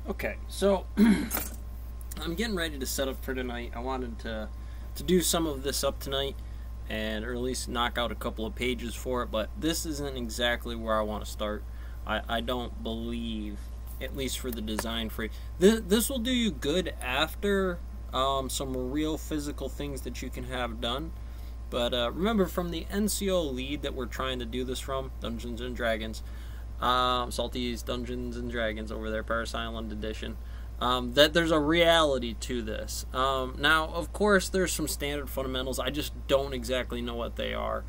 Okay, so I'm getting ready to set up for tonight. I wanted to do some of this up tonight, or at least knock out a couple of pages for it, but this isn't exactly where I want to start. I don't believe, at least for the design free, this will do you good after some real physical things that you can have done. But remember, from the NCO lead that we're trying to do this from, Dungeons and Dragons, Salty's Dungeons and Dragons over there, Paris Island edition, that there's a reality to this. Now, of course, there's some standard fundamentals. I just don't exactly know what they are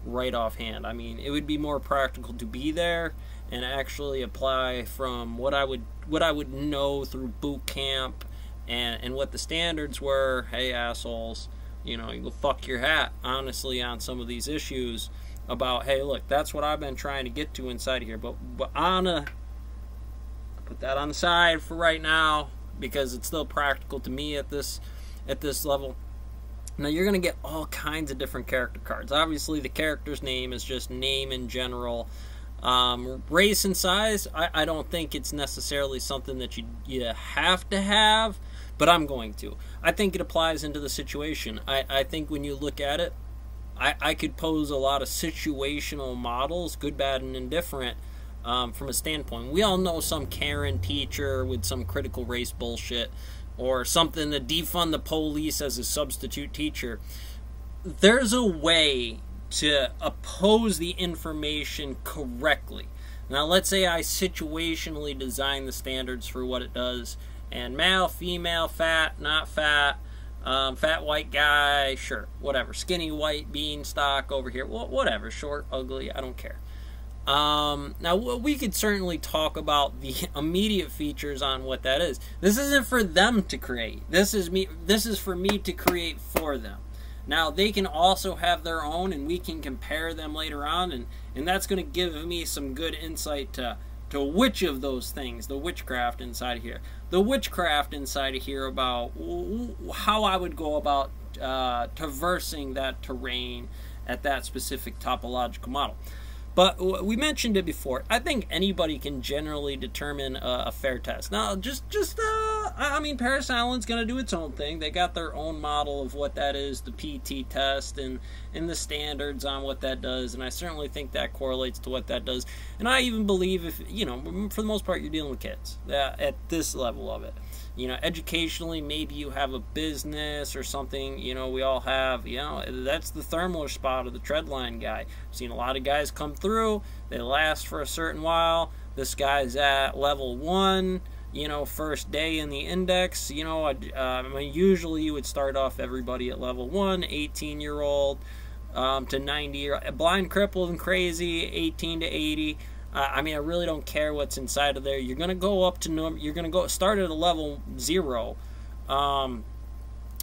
right offhand. I mean, it would be more practical to be there and actually apply from what I would know through boot camp and what the standards were. Hey, assholes, you know, you go fuck your hat, honestly, on some of these issues about, hey, look, that's what I've been trying to get to inside of here, but I'm gonna put that on the side for right now because it's still practical to me at this level. Now, you're gonna get all kinds of different character cards. Obviously, the character's name is just name in general. Race and size, I don't think it's necessarily something that you have to have, but I'm going to. I think it applies into the situation. I think when you look at it, I could pose a lot of situational models, good, bad, and indifferent, from a standpoint. We all know some Karen teacher with some critical race bullshit, or something to defund the police as a substitute teacher. There's a way to oppose the information correctly. Now, let's say I situationally design the standards for what it does, and male, female, fat, not fat, fat white guy, sure, whatever, skinny white beanstalk over here, whatever, short, ugly, I don't care. Now, we could certainly talk about the immediate features on what that is. This isn't for them to create. This is for me to create for them. Now, they can also have their own, and we can compare them later on, and that's going to give me some good insight to which of those things, the witchcraft inside of here. The witchcraft inside of here about how I would go about traversing that terrain at that specific topological model. But we mentioned it before. I think anybody can generally determine a fair test. Now, I mean, Paris Island's going to do its own thing. They got their own model of what that is, the PT test, and the standards on what that does. And I certainly think that correlates to what that does. And I even believe if, you know, for the most part, you're dealing with kids at this level of it. You know, educationally, maybe you have a business or something, you know, we all have, you know, that's the thermal spot of the treadline guy. I've seen a lot of guys come through, they last for a certain while. This guy's at level 1, you know, first day in the index, you know, I mean, usually you would start off everybody at level 1, 18-year-old to 90, blind, crippled, and crazy, 18 to 80. I mean, I really don't care what's inside of there. You're going to go up to you're going to go start at a level 0,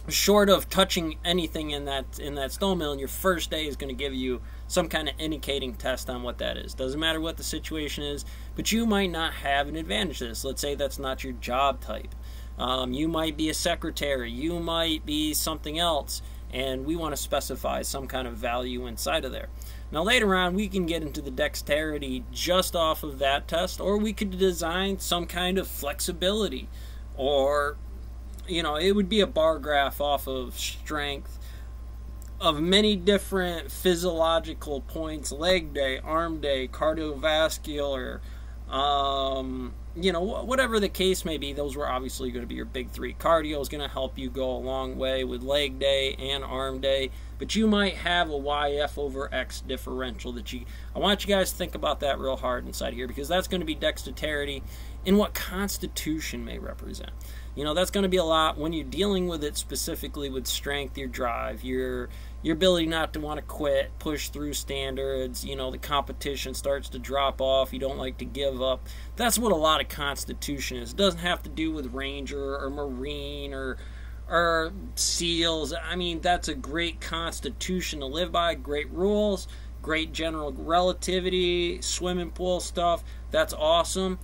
short of touching anything in that stone mill, and your first day is going to give you some kind of indicating test on what that is. Doesn't matter what the situation is, but you might not have an advantage to this. Let's say that's not your job type. You might be a secretary. You might be something else, and we want to specify some kind of value inside of there. Now, later on, we can get into the dexterity just off of that test, or we could design some kind of flexibility, or, you know, it would be a bar graph off of strength of many different physiological points: leg day, arm day, cardiovascular, you know, whatever the case may be. Those were obviously going to be your big 3. Cardio is going to help you go a long way with leg day and arm day, but you might have a YF over X differential that I want you guys to think about that real hard inside here, because that's going to be dexterity in what Constitution may represent. You know, that's going to be a lot when you're dealing with it specifically with strength, your drive, your ability not to want to quit, push through standards. You know, the competition starts to drop off. You don't like to give up. That's what a lot of Constitution is. It doesn't have to do with Ranger or Marine or SEALs. I mean, that's a great Constitution to live by. Great rules, great general relativity, swimming pool stuff. That's awesome.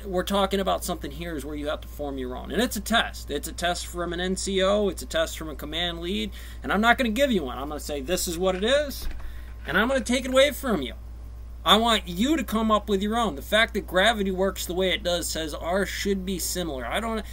We're talking about something here is where you have to form your own. And it's a test. It's a test from an NCO. It's a test from a command lead. And I'm not going to give you one. I'm going to say this is what it is, and I'm going to take it away from you. I want you to come up with your own. The fact that gravity works the way it does says ours should be similar. I don't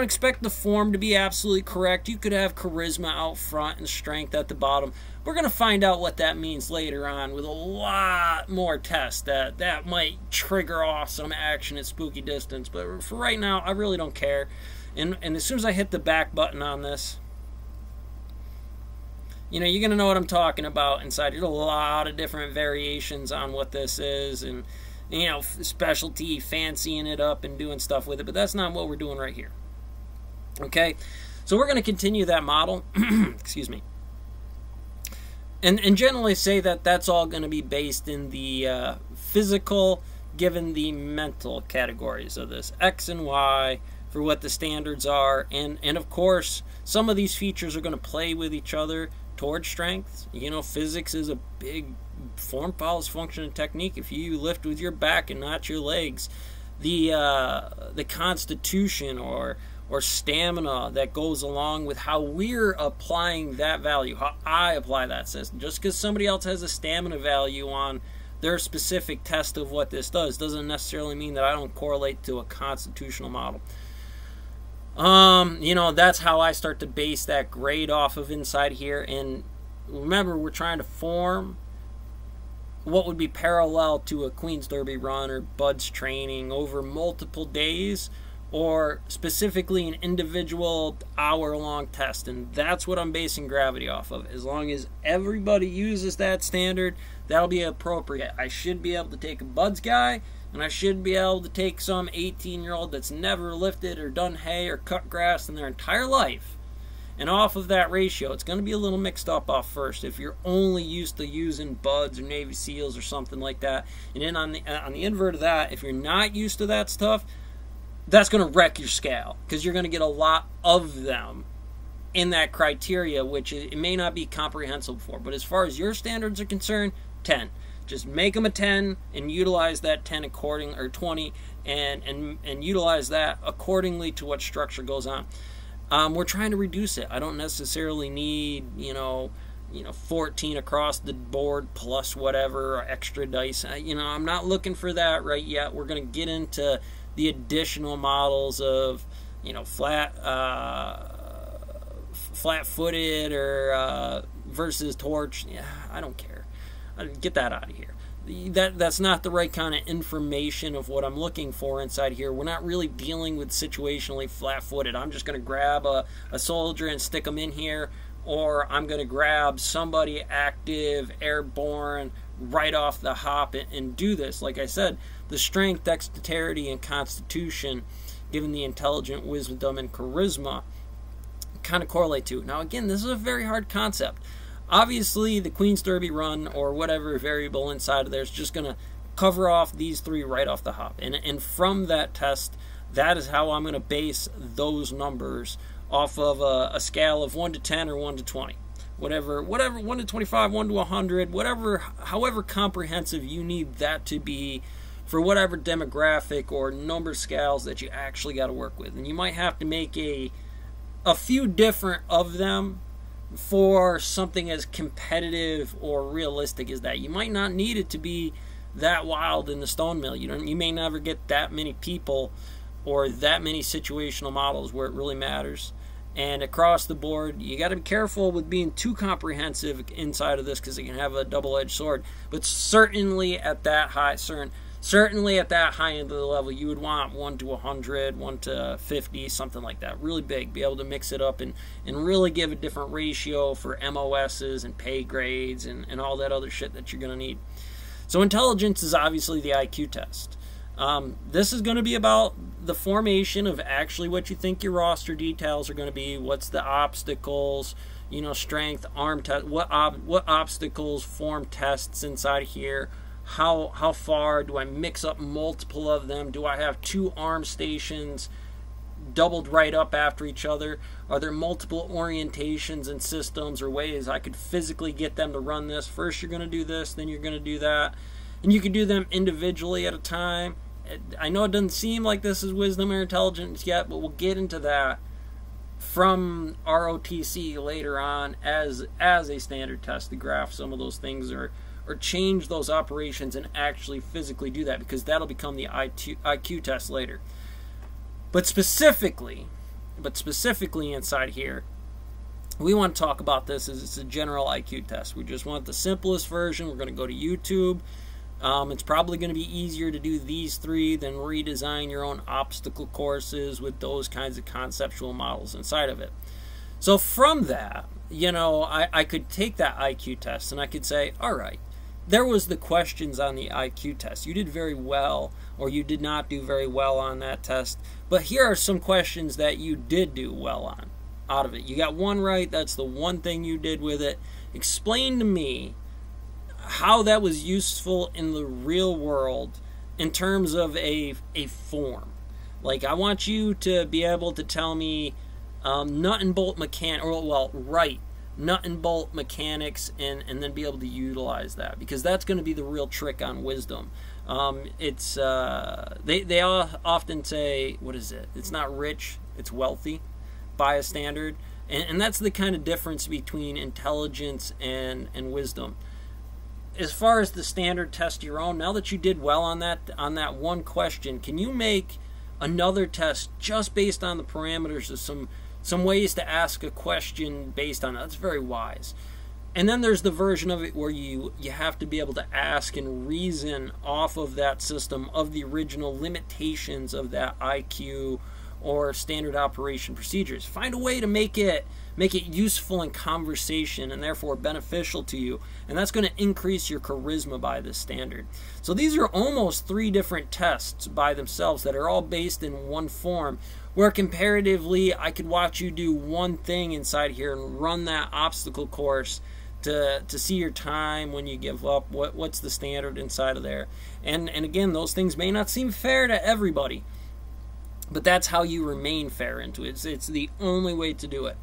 expect the form to be absolutely correct. You could have charisma out front and strength at the bottom. We're going to find out what that means later on with a lot more tests that might trigger off some action at spooky distance. But for right now, I really don't care. And as soon as I hit the back button on this, you're going to know what I'm talking about inside. There's a lot of different variations on what this is, and, specialty, fancying it up and doing stuff with it, but that's not what we're doing right here. Okay? So we're going to continue that model. Excuse me. And generally say that that's all going to be based in the physical, given the mental categories of this, X and Y, for what the standards are. And of course, some of these features are going to play with each other towards strength. Physics is a big form follows function and technique. If you lift with your back and not your legs, the constitution or stamina that goes along with how we're applying that value, how I apply that system. Just because somebody else has a stamina value on their specific test of what this doesn't necessarily mean that I don't correlate to a constitutional model. That's how I start to base that grade off of inside here. And remember, we're trying to form what would be parallel to a Queen's Derby run or Bud's training over multiple days, or specifically an individual hour-long test. And that's what I'm basing gravity off of. As long as everybody uses that standard, that'll be appropriate. I should be able to take a Bud's guy, and I should be able to take some 18-year-old that's never lifted or done hay or cut grass in their entire life. And off of that ratio, it's going to be a little mixed up off first if you're only used to using Buds or Navy SEALs or something like that. And then on the invert of that, if you're not used to that stuff, that's going to wreck your scale, because you're going to get a lot of them in that criteria, which it may not be comprehensible for. But as far as your standards are concerned, 10. Just make them a 10 and utilize that 10 according, or 20, and utilize that accordingly to what structure goes on. We're trying to reduce it. I don't necessarily need 14 across the board plus whatever or extra dice. I'm not looking for that right yet. We're going to get into the additional models of flat-footed or versus torch. Yeah, I don't care. Get that out of here. That's not the right kind of information of what I'm looking for inside here. We're not really dealing with situationally flat-footed. I'm just going to grab a soldier and stick them in here, or I'm going to grab somebody active, airborne, right off the hop and do this. Like I said, the strength, dexterity, and constitution, given the intelligent, wisdom, and charisma, kind of correlate to. Now again, this is a very hard concept. Obviously, the Queen's Derby run or whatever variable inside of there is just going to cover off these three right off the hop. And from that test, that is how I'm going to base those numbers off of a scale of 1 to 10 or 1 to 20. Whatever, 1 to 25, 1 to 100, however comprehensive you need that to be for whatever demographic or number scales that you actually got to work with. And you might have to make a few different of them for something as competitive or realistic as that. You might not need it to be that wild in the stone mill. You may never get that many people or that many situational models where it really matters. And across the board, you got to be careful with being too comprehensive inside of this, because it can have a double-edged sword. But certainly at that high, certainly at that high end of the level, you would want 1 to 100, 1 to 50, something like that. Really big. Be able to mix it up and really give a different ratio for MOSs and pay grades and all that other shit that you're going to need. So intelligence is obviously the IQ test. This is going to be about the formation of actually what you think your roster details are going to be. What's the obstacles, strength, arm test, what obstacles form tests inside here. How far do I mix up multiple of them? Do I have 2 arm stations doubled right up after each other? Are there multiple orientations and systems or ways I could physically get them to run this? First you're going to do this, then you're going to do that. And you can do them individually at a time. I know it doesn't seem like this is wisdom or intelligence yet, but we'll get into that from ROTC later on as a standard test to graph some of those things, or or change those operations and actually physically do that, because that'll become the IQ test later. But specifically inside here, we want to talk about this as it's a general IQ test. We just want the simplest version. We're going to go to YouTube. It's probably going to be easier to do these three than redesign your own obstacle courses with those kinds of conceptual models inside of it. So from that, you know, I could take that IQ test and I could say, all right, there was the questions on the IQ test. You did very well, or you did not do very well on that test. But here are some questions that you did do well on out of it. You got one right. That's the one thing you did with it. Explain to me how that was useful in the real world in terms of a form. Like, I want you to be able to tell me nut and bolt mechanics, or nut and bolt mechanics, and then be able to utilize that, because that's going to be the real trick on wisdom. They all often say, what is it? It's not rich, it's wealthy by a standard, and that's the kind of difference between intelligence and wisdom. As far as the standard test your own, now that you did well on that one question, can you make another test just based on the parameters of some ways to ask a question based on that? That's very wise. And then there's the version of it where you have to be able to ask and reason off of that system of the original limitations of that IQ or standard operation procedures. Find a way to make it useful in conversation and therefore beneficial to you, and that's going to increase your charisma by this standard. So these are almost three different tests by themselves that are all based in one form, where comparatively I could watch you do one thing inside here and run that obstacle course to see your time when you give up, what's the standard inside of there. And again, those things may not seem fair to everybody, but that's how you remain fair into it. It's the only way to do it.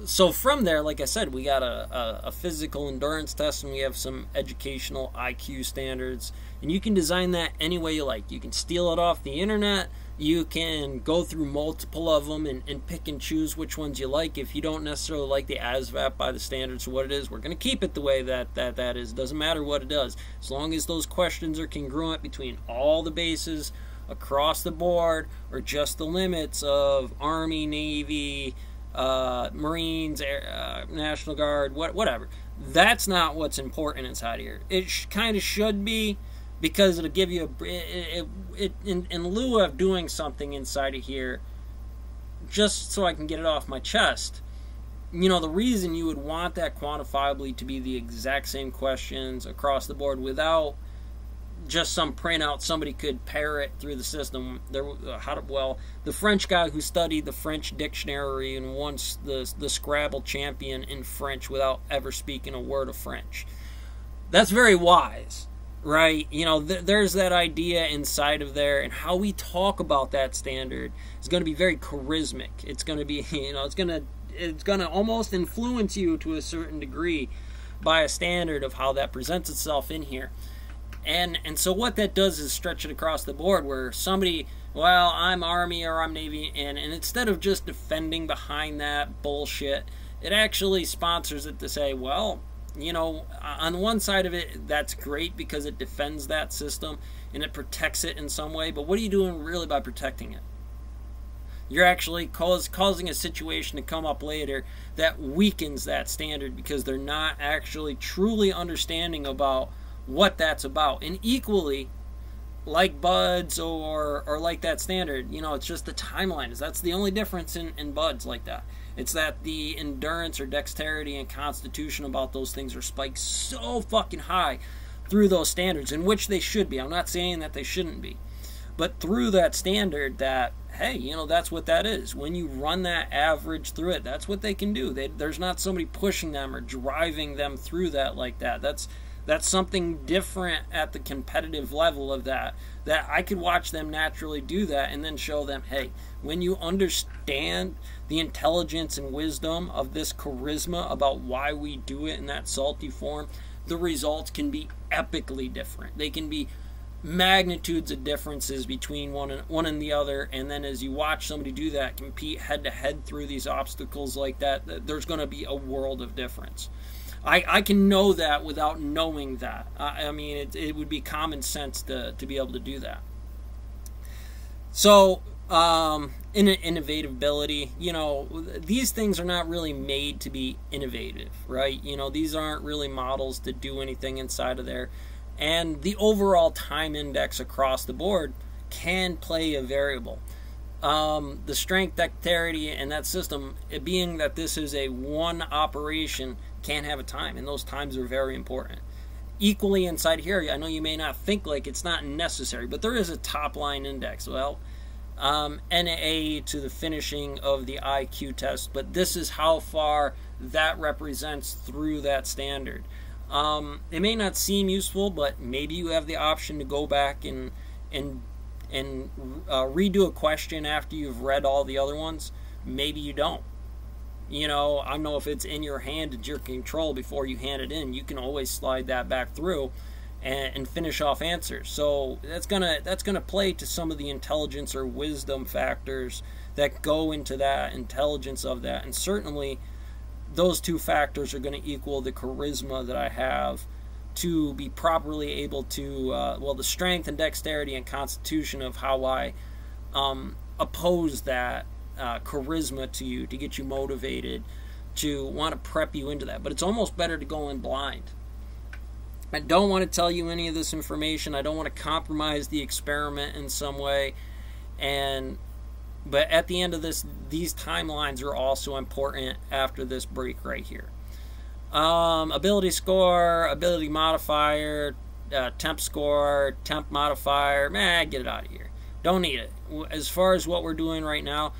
So from there, like I said, we got a physical endurance test, and we have some educational IQ standards, and you can design that any way you like. You can steal it off the internet. You can go through multiple of them and pick and choose which ones you like. If you don't necessarily like the ASVAB by the standards of what it is, we're going to keep it the way that is. Doesn't matter what it does, as long as those questions are congruent between all the bases across the board, or just the limits of Army, Navy, Marines, National Guard, whatever. That's not what's important inside here. It kind of should be, because it'll give you in lieu of doing something inside of here, just so I can get it off my chest. You know, the reason you would want that quantifiably to be the exact same questions across the board without just some printout somebody could parrot through the system. The French guy who studied the French dictionary and won the Scrabble champion in French without ever speaking a word of French. That's very wise, right? You know, there's that idea inside of there, and how we talk about that standard is going to be very charismatic. It's going to be, you know, it's going to almost influence you to a certain degree by a standard of how that presents itself in here. And so what that does is stretch it across the board, where somebody, well, I'm Army or I'm Navy, and instead of just defending behind that bullshit, it actually sponsors it to say, well, you know, on one side of it, that's great because it defends that system and it protects it in some way, but what are you doing really by protecting it? You're actually causing a situation to come up later that weakens that standard, because they're not actually truly understanding about what that's about. And equally, like BUDS or like that standard, you know, it's just the timeline. That's the only difference in BUDS like that. It's that the endurance or dexterity and constitution about those things are spiked so fucking high through those standards, in which they should be. I'm not saying that they shouldn't be, but through that standard, that, hey, you know, that's what that is. When you run that average through it, that's what they can do. There's not somebody pushing them or driving them through that like that. That's something different at the competitive level of that I could watch them naturally do that, and then show them, hey, when you understand the intelligence and wisdom of this charisma about why we do it in that salty form, the results can be epically different. They can be magnitudes of differences between one and the other, and then as you watch somebody do that, compete head to head through these obstacles like that, there's going to be a world of difference. I can know that without knowing that. I mean, it would be common sense to be able to do that. So, innovatability, you know, these things are not really made to be innovative, right? You know, these aren't really models to do anything inside of there. And the overall time index across the board can play a variable. The strength, dexterity, and that system, it being that this is a one operation, can have a time, and those times are very important. Equally inside here, I know you may not think like it's not necessary, but there is a top line index. Well, NA to the finishing of the IQ test, but this is how far that represents through that standard. It may not seem useful, but maybe you have the option to go back and redo a question after you've read all the other ones. Maybe you don't. You know, I don't know if it's in your hand, it's your control before you hand it in. You can always slide that back through and finish off answers. So that's gonna play to some of the intelligence or wisdom factors that go into that intelligence of that, and certainly those two factors are going to equal the charisma that I have to be properly able to, well, the strength and dexterity and constitution of how I oppose that charisma to you, to get you motivated, to want to prep you into that. But it's almost better to go in blind. I don't want to tell you any of this information. I don't want to compromise the experiment in some way. But at the end of this, these timelines are also important after this break right here. Ability score, ability modifier, temp score, temp modifier, get it out of here. Don't need it. As far as what we're doing right now,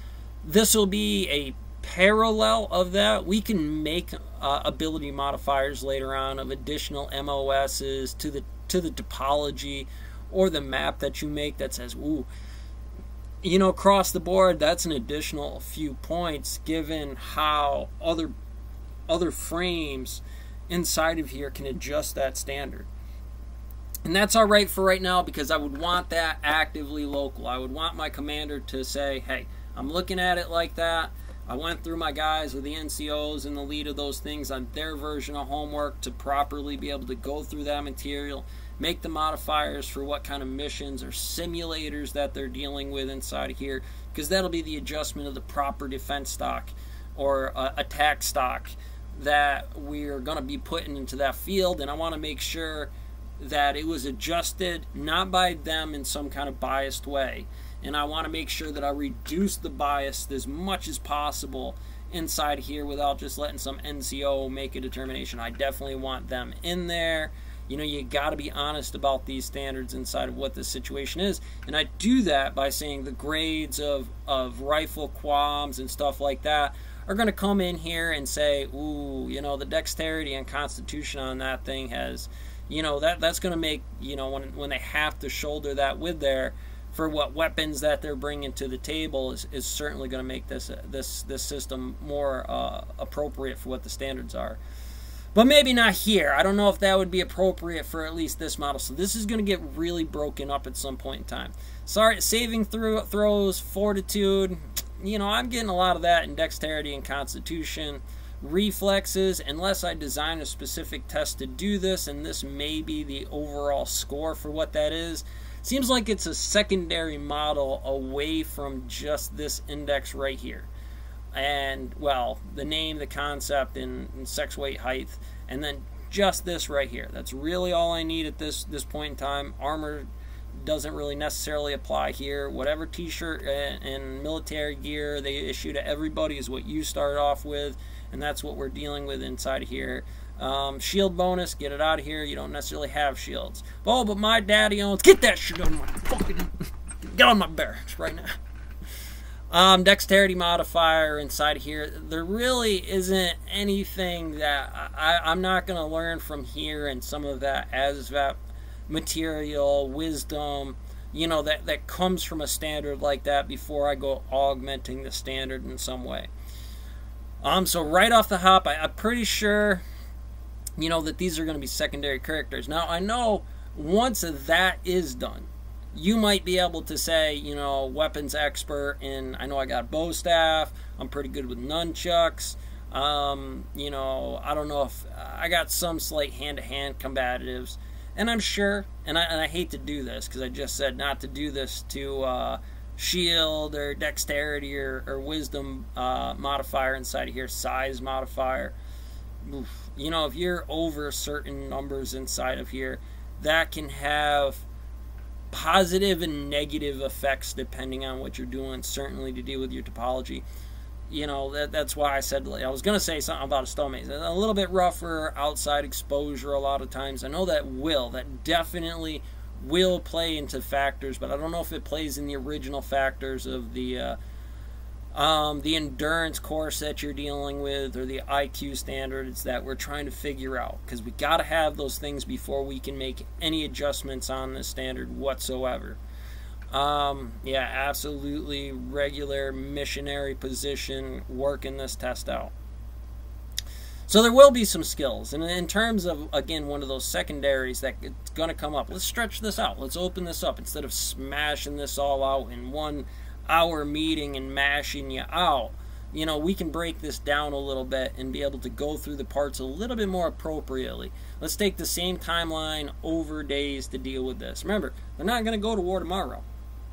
this will be a parallel of that. We can make ability modifiers later on of additional MOSs to the topology or the map that you make that says, ooh, you know, across the board, that's an additional few points given how other frames inside of here can adjust that standard. And that's all right for right now, because I would want that actively local. I would want my commander to say, hey, I'm looking at it like that. I went through my guys with the NCOs and the lead of those things on their version of homework to properly be able to go through that material, make the modifiers for what kind of missions or simulators that they're dealing with inside of here, because that'll be the adjustment of the proper defense stock or attack stock that we're going to be putting into that field. And I want to make sure that it was adjusted not by them in some kind of biased way. And I want to make sure that I reduce the bias as much as possible inside here without just letting some NCO make a determination. I definitely want them in there. You know, you got to be honest about these standards inside of what the situation is. And I do that by saying the grades of rifle qualms and stuff like that are going to come in here and say, ooh, you know, the dexterity and constitution on that thing has, you know, that's going to make, you know, when they have to shoulder that with there for what weapons that they're bringing to the table is certainly going to make this system more appropriate for what the standards are. But maybe not here. I don't know if that would be appropriate for at least this model. So this is going to get really broken up at some point in time. Sorry, saving throws, fortitude. You know, I'm getting a lot of that in dexterity and constitution. Reflexes, unless I design a specific test to do this, and this may be the overall score for what that is. Seems like it's a secondary model away from just this index right here. And, well, the name, the concept, and sex, weight, height, and then just this right here. That's really all I need at this point in time. Armor doesn't really necessarily apply here. Whatever t-shirt and military gear they issue to everybody is what you start off with, and that's what we're dealing with inside of here. Shield bonus, get it out of here. You don't necessarily have shields. Oh, but my daddy owns. Get that shit on my fucking. Get on my barracks right now. Dexterity modifier inside of here. There really isn't anything that I'm not going to learn from here, and some of that ASVAB material, wisdom, you know, that comes from a standard like that before I go augmenting the standard in some way. So right off the hop, I'm pretty sure, you know, that these are going to be secondary characters. Now, I know once that is done, you might be able to say, you know, weapons expert, and I know I got bow staff, I'm pretty good with nunchucks, You know, I don't know if I got some slight hand-to-hand combatives, and I'm sure, and I hate to do this because I just said not to do this to shield or dexterity or wisdom modifier inside of here, size modifier. Oof. You know, if you're over certain numbers inside of here, that can have positive and negative effects depending on what you're doing, certainly to deal with your topology. You know, that's why I said, I was going to say something about a stonemason. A little bit rougher outside exposure a lot of times. I know that definitely will play into factors, but I don't know if it plays in the original factors of the endurance course that you're dealing with or the IQ standards that we're trying to figure out, because we got to have those things before we can make any adjustments on this standard whatsoever. Yeah, absolutely regular missionary position, working this test out. So there will be some skills, and in terms of, again, one of those secondaries that it's going to come up, let's stretch this out. Let's open this up instead of smashing this all out in 1 hour meeting and mashing you out. You know, we can break this down a little bit and be able to go through the parts a little bit more appropriately. Let's take the same timeline over days to deal with this. Remember, they're not going to go to war tomorrow.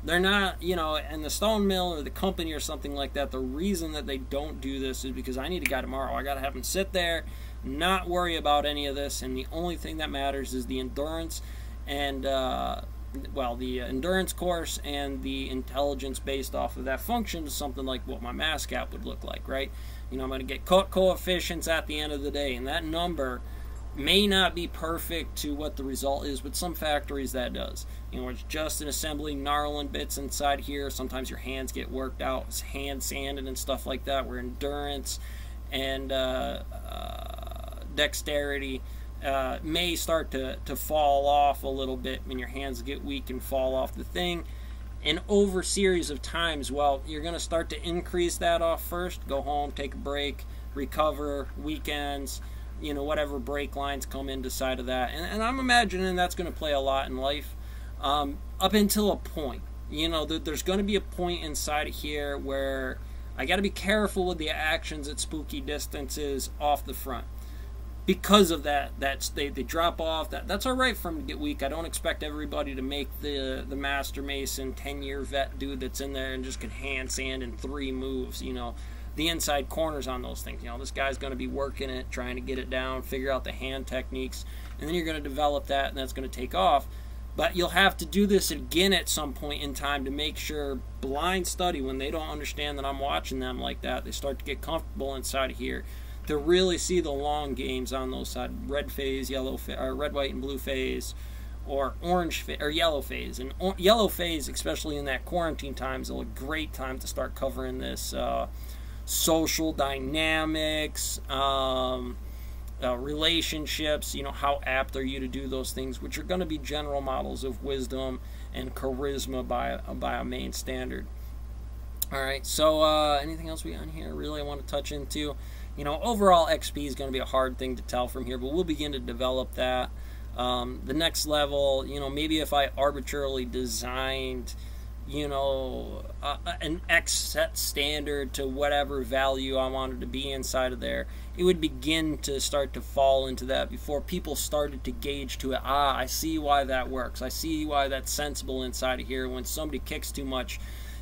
They're not, you know, and the stone mill or the company or something like that, the reason that they don't do this is because I need a guy tomorrow. I got to have him sit there, not worry about any of this, and the only thing that matters is the endurance and, well, the endurance course and the intelligence based off of that function is something like what my mass gap would look like, right? You know, I'm going to get coefficients at the end of the day, and that number may not be perfect to what the result is, but some factories that does. You know, it's just an assembly, gnarling bits inside here. Sometimes your hands get worked out, hand sanded and stuff like that, where endurance and dexterity may start to fall off a little bit when your hands get weak and fall off the thing. And over series of times, well, you're going to start to increase that off first, go home, take a break, recover, weekends, you know, whatever break lines come into side of that. And I'm imagining that's going to play a lot in life up until a point. You know, there's going to be a point inside of here where I got to be careful with the actions at spooky distances off the front. Because of that, they drop off. That's all right for them to get weak. I don't expect everybody to make the Master Mason 10-year vet dude that's in there and just can hand sand in 3 moves, you know. The inside corners on those things. You know, this guy's going to be working it, trying to get it down, figure out the hand techniques, and then you're going to develop that, and that's going to take off. But you'll have to do this again at some point in time to make sure, blind study, when they don't understand that I'm watching them like that, they start to get comfortable inside of here, to really see the long games on those side, red phase, or red, white, and blue phase, or orange or yellow phase. And yellow phase, especially in that quarantine time, is a great time to start covering this social dynamics, relationships. You know, how apt are you to do those things, which are going to be general models of wisdom and charisma by a main standard. All right, so anything else we got on here really I want to touch into? You know, overall XP is going to be a hard thing to tell from here, but we'll begin to develop that. The next level, you know, maybe if I arbitrarily designed, you know, an X set standard to whatever value I wanted to be inside of there, it would begin to start to fall into that before people started to gauge to it. Ah, I see why that works. I see why that's sensible inside of here. When somebody kicks too much,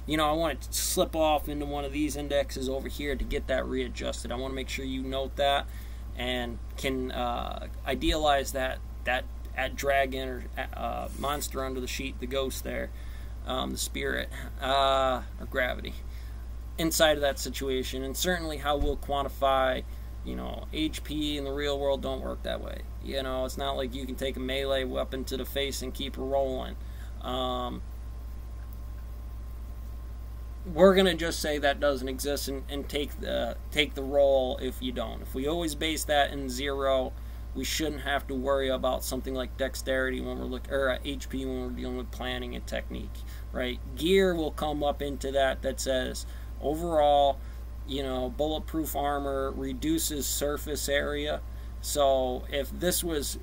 you know, I want it to slip off into one of these indexes over here to get that readjusted. I want to make sure you note that and can idealize that dragon or monster under the sheet, the ghost there, the spirit, or gravity, inside of that situation. And certainly how we'll quantify, you know, HP in the real world don't work that way. You know, it's not like you can take a melee weapon to the face and keep rolling. We're going to just say that doesn't exist and take the roll if you don't. If we always base that in 0, we shouldn't have to worry about something like dexterity when we're looking, or HP when we're dealing with planning and technique, right? Gear will come up into that says overall, you know, bulletproof armor reduces surface area. So if this was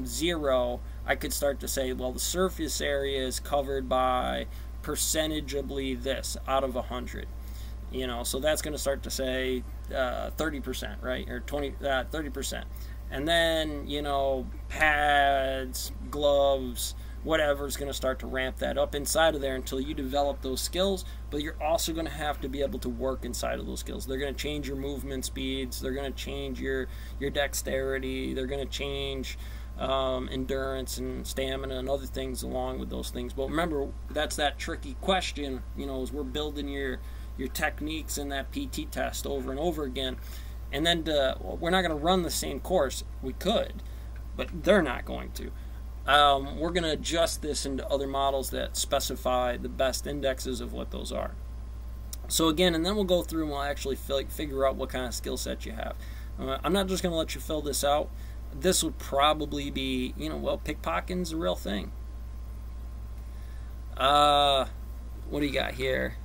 0, I could start to say, well, the surface area is covered by percentageably this out of 100. You know, so that's going to start to say 30%, right? Or 30%. And then, you know, pads, gloves, whatever is going to start to ramp that up inside of there until you develop those skills. But you're also going to have to be able to work inside of those skills. They're going to change your movement speeds. They're going to change your dexterity. They're going to change endurance and stamina and other things along with those things. But remember, that's that tricky question, you know, as we're building your techniques in that PT test over and over again. And then we're not going to run the same course. We could, but they're not going to. We're going to adjust this into other models that specify the best indexes of what those are. So again, and then we'll go through and we'll actually figure out what kind of skill set you have. I'm not just going to let you fill this out. This would probably be, you know, well, pickpocketing's a real thing. What do you got here?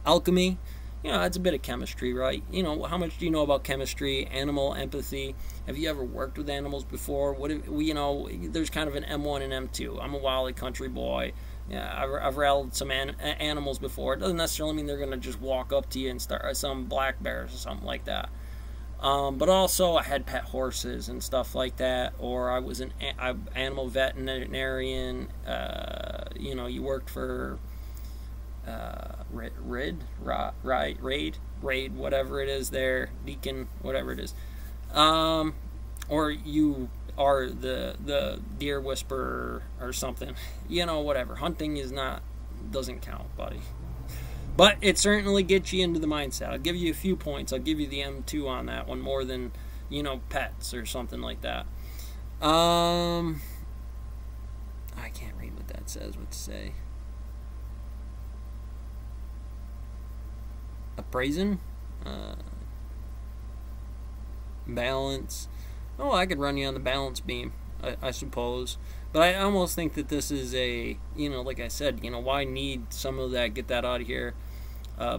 Alchemy. You know, it's a bit of chemistry, right? You know, how much do you know about chemistry, animal empathy? Have you ever worked with animals before? You know, there's kind of an M1 and M2. I'm a wildly country boy. Yeah, I've rattled some animals before. It doesn't necessarily mean they're going to just walk up to you and start some black bears or something like that. But also, I had pet horses and stuff like that, or I was an animal veterinarian. You know, you worked for Raid, whatever it is there, Deacon, whatever it is. Or you are the deer whisperer or something. You know, whatever. Hunting doesn't count, buddy. But it certainly gets you into the mindset. I'll give you a few points. I'll give you the M2 on that one more than, you know, pets or something like that. I can't read what that says. What to say? Appraising? Balance. Oh, I could run you on the balance beam, I suppose. But I almost think that this is a, you know, like I said, you know, why need some of that, get that out of here.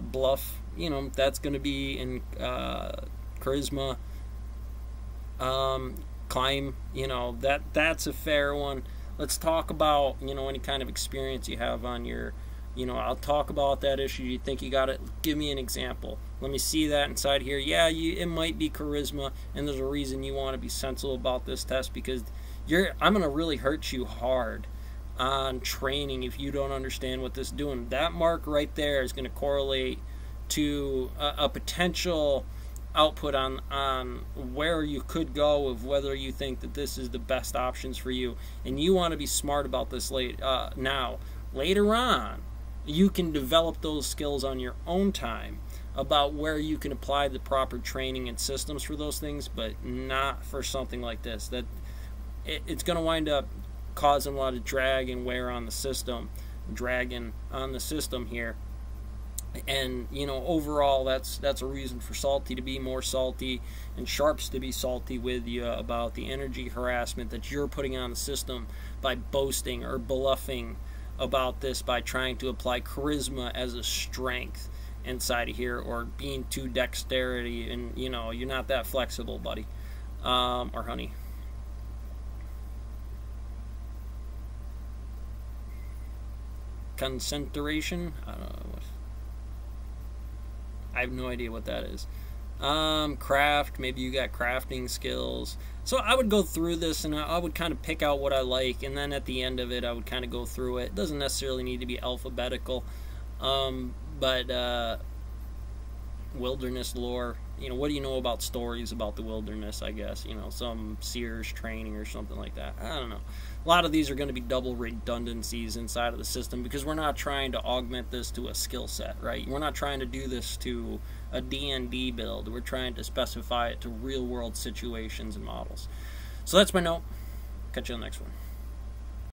Bluff, you know, that's going to be in charisma. Climb, you know, that's a fair one. Let's talk about, you know, any kind of experience you have on your, you know, I'll talk about that issue. You think you got it? Give me an example. Let me see that inside here. Yeah, it might be charisma, and there's a reason you want to be sensible about this test, because I'm going to really hurt you hard on training if you don't understand what this is doing. That mark right there is going to correlate to a potential output on where you could go, of whether you think that this is the best options for you. And you want to be smart about this now. Later on, you can develop those skills on your own time about where you can apply the proper training and systems for those things, but not for something like this. That it's going to wind up causing a lot of drag and wear on the system, dragging on the system here. And, you know, overall, that's a reason for Salty to be more salty and Sharps to be salty with you about the energy harassment that you're putting on the system by boasting or bluffing about this, by trying to apply charisma as a strength inside of here, or being too dexterity, and, you know, you're not that flexible, buddy, or honey. Concentration, I don't know what. I have no idea what that is. Craft, maybe you got crafting skills. So I would go through this and I would kind of pick out what I like, and then at the end of it I would kind of go through it. It doesn't necessarily need to be alphabetical, but wilderness lore, you know, what do you know about stories about the wilderness, I guess, you know, some Sears training or something like that. I don't know. A lot of these are going to be double redundancies inside of the system, because we're not trying to augment this to a skill set, right? We're not trying to do this to a D&D build. We're trying to specify it to real world situations and models. So that's my note. Catch you on the next one.